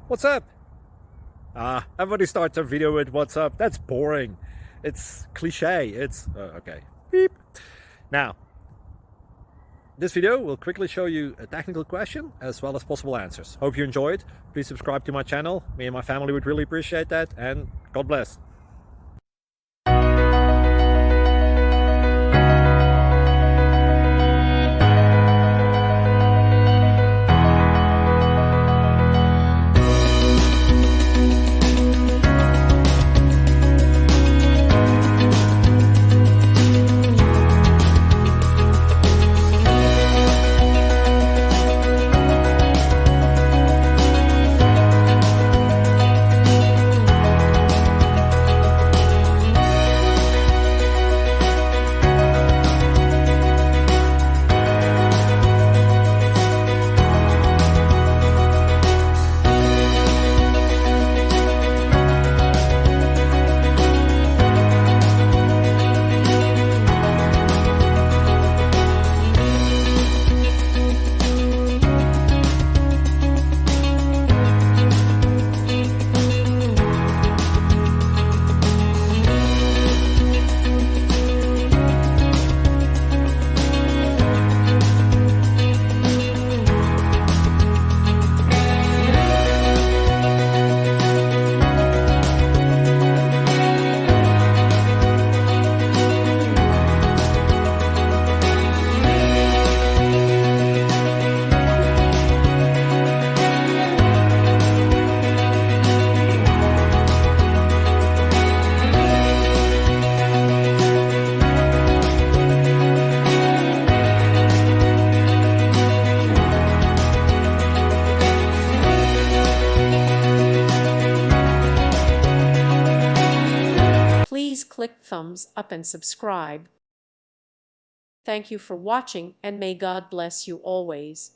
What's up? Everybody starts their video with what's up. That's boring. It's cliche. It's okay. Beep. Now, this video will quickly show you a technical question as well as possible answers. Hope you enjoyed. Please subscribe to my channel. Me and my family would really appreciate that, and God bless. Please click thumbs up and subscribe. Thank you for watching, and may God bless you always.